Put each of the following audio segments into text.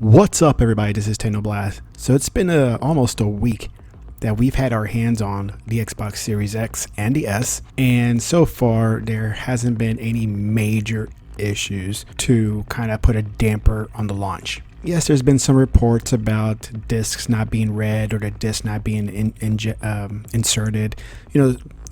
What's up, everybody? This is TeknoBlast. So it's been almost a week that we've had our hands on the Xbox Series X and the S, and so far there hasn't been any major issues to kind of put a damper on the launch. Yes, there's been some reports about discs not being read or the disc not being inserted.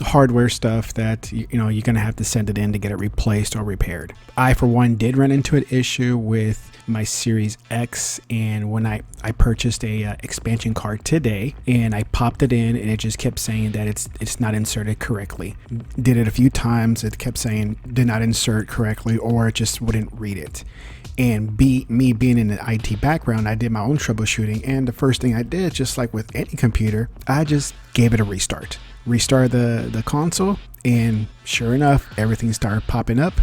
Hardware stuff that you're gonna have to send it in to get it replaced or repaired. I, for one, did run into an issue with my Series X, and when I purchased a expansion card today, and I popped it in, and it just kept saying that it's not inserted correctly. Did it a few times, it kept saying did not insert correctly, or it just wouldn't read it. And me being in an IT background, I did my own troubleshooting, and the first thing I did, just like with any computer, I just gave it a restart the console, and sure enough, everything started popping up,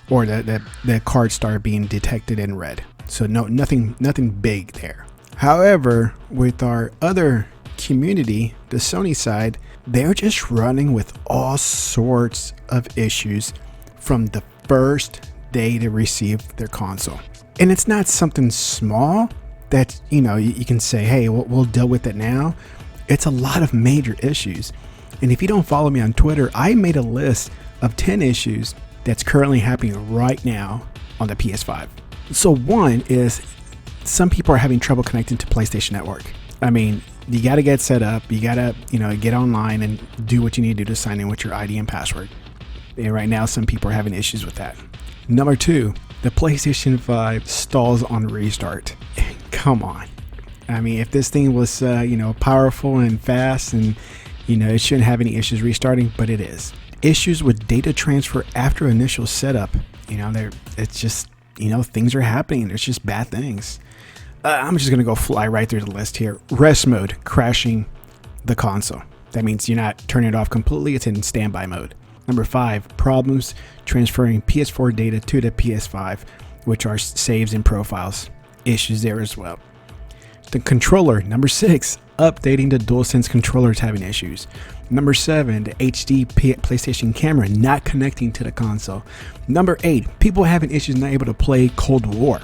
or the card started being detected and read. So nothing big there. However, with our other community, the Sony side, they're just running with all sorts of issues from the first day they received their console. And it's not something small that you can say, hey, we'll deal with it now. It's a lot of major issues. And if you don't follow me on Twitter, I made a list of 10 issues that's currently happening right now on the PS5. So one is some people are having trouble connecting to PlayStation Network. I mean, you got to get set up. You got to, get online and do what you need to do to sign in with your ID and password. And right now, some people are having issues with that. Number two, the PlayStation 5 stalls on restart. Come on. I mean, if this thing was, powerful and fast and, it shouldn't have any issues restarting, but it is. Issues with data transfer after initial setup. It's just, things are happening. There's just bad things. I'm just going to go fly right through the list here. Rest mode, crashing the console. That means you're not turning it off completely. It's in standby mode. Number 5, problems transferring PS4 data to the PS5, which are saves and profiles. Issues there as well. The controller, number 6, updating the DualSense controller is having issues. Number 7, the HD PlayStation camera not connecting to the console. Number 8, people having issues not able to play Cold War.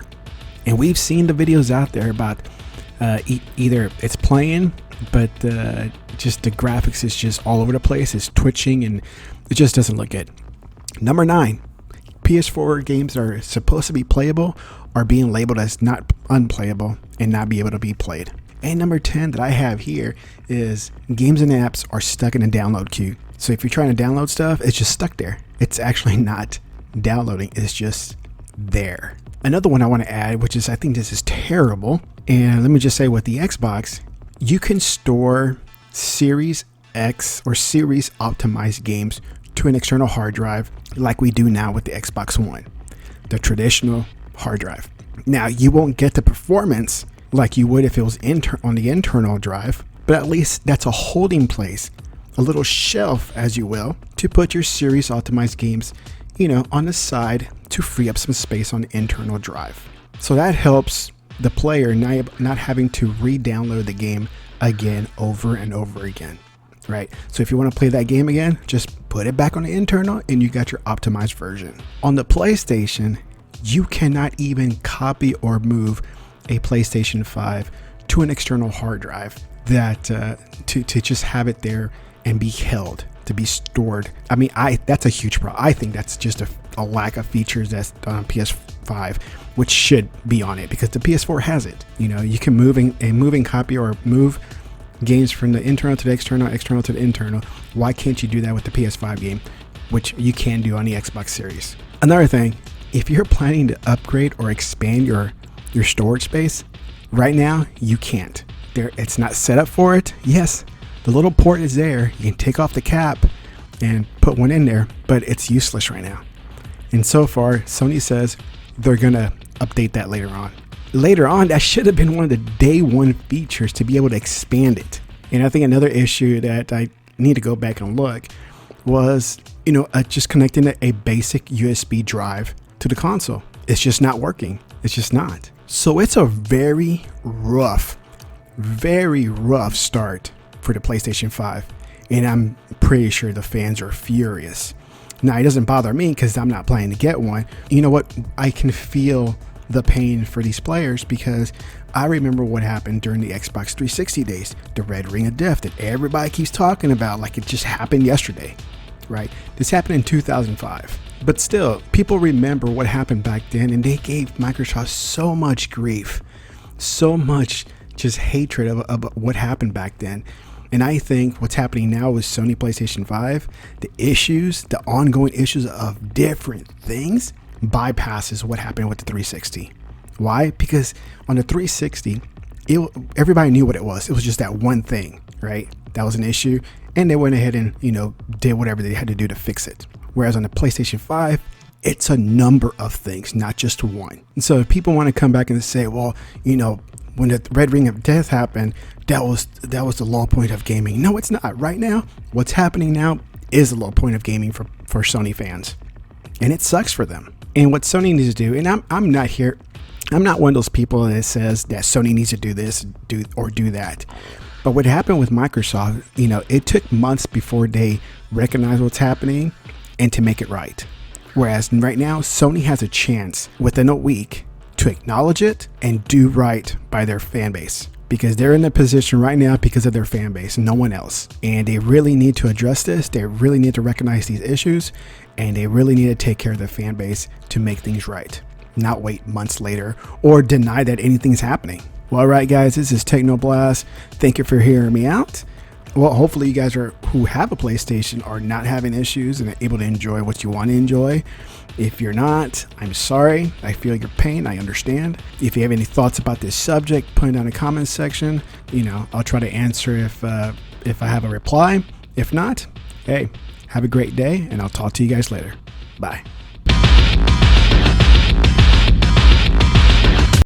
And we've seen the videos out there about either it's playing, but just the graphics is just all over the place. It's twitching and it just doesn't look good. Number 9, PS4 games that are supposed to be playable are being labeled as not unplayable and not be able to be played. And number 10 that I have here is games and apps are stuck in a download queue. So if you're trying to download stuff, it's just stuck there. It's actually not downloading. It's just there. Another one I want to add, which is I think this is terrible. And let me just say with the Xbox, you can store Series X or Series optimized games to an external hard drive like we do now with the Xbox One, the traditional hard drive. Now, you won't get the performance like you would if it was on the internal drive, but at least that's a holding place, a little shelf, as you will, to put your Series optimized games, on the side to free up some space on the internal drive. So that helps the player not having to re-download the game again over and over again, right? So if you want to play that game again, just put it back on the internal and you got your optimized version. On the PlayStation, you cannot even copy or move a PlayStation 5 to an external hard drive that to just have it there and be held, to be stored. I mean, that's a huge problem. I think that's just a lack of features that's on PS5, which should be on it because the PS4 has it. You can move a moving copy or move games from the internal to the external to the internal. Why can't you do that with the PS5 game, which you can do on the Xbox Series? Another thing, if you're planning to upgrade or expand your storage space, right now you can't. It's not set up for it. Yes, the little port is there. You can take off the cap and put one in there, but it's useless right now. And so far, Sony says they're gonna update that later on. Later on, that should have been one of the day one features to be able to expand it. And I think another issue that I need to go back and look was, just connecting a basic USB drive to the console. It's just not working. It's just not. So it's a very rough start for the PlayStation 5. And I'm pretty sure the fans are furious. Now, it doesn't bother me because I'm not planning to get one. You know what? I can feel the pain for these players, because I remember what happened during the Xbox 360 days, the red ring of death that everybody keeps talking about like it just happened yesterday, right? This happened in 2005. But still, people remember what happened back then, and they gave Microsoft so much grief, so much just hatred of what happened back then. And I think what's happening now with Sony PlayStation 5, the issues, the ongoing issues of different things bypasses what happened with the 360. Why? Because on the 360, everybody knew what it was. It was just that one thing, right? That was an issue, and they went ahead and, did whatever they had to do to fix it. Whereas on the PlayStation 5, it's a number of things, not just one. And so if people want to come back and say, well, when the red ring of death happened, that was the low point of gaming. No, it's not. Right now, what's happening now is the low point of gaming for Sony fans. And it sucks for them. And what Sony needs to do, and I'm not one of those people that says that Sony needs to do this, do that. But what happened with Microsoft, it took months before they recognized what's happening and to make it right. Whereas right now, Sony has a chance within a week to acknowledge it and do right by their fan base, because they're in the position right now because of their fan base, no one else. And they really need to address this. They really need to recognize these issues, and they really need to take care of their fan base to make things right, not wait months later or deny that anything's happening. Well, all right, guys, this is TeknoBlast. Thank you for hearing me out. Well, hopefully you guys who have a PlayStation are not having issues and are able to enjoy what you want to enjoy. If you're not, I'm sorry. I feel your pain. I understand. If you have any thoughts about this subject, put it down in the comments section. I'll try to answer if I have a reply. If not, hey, have a great day, and I'll talk to you guys later. Bye.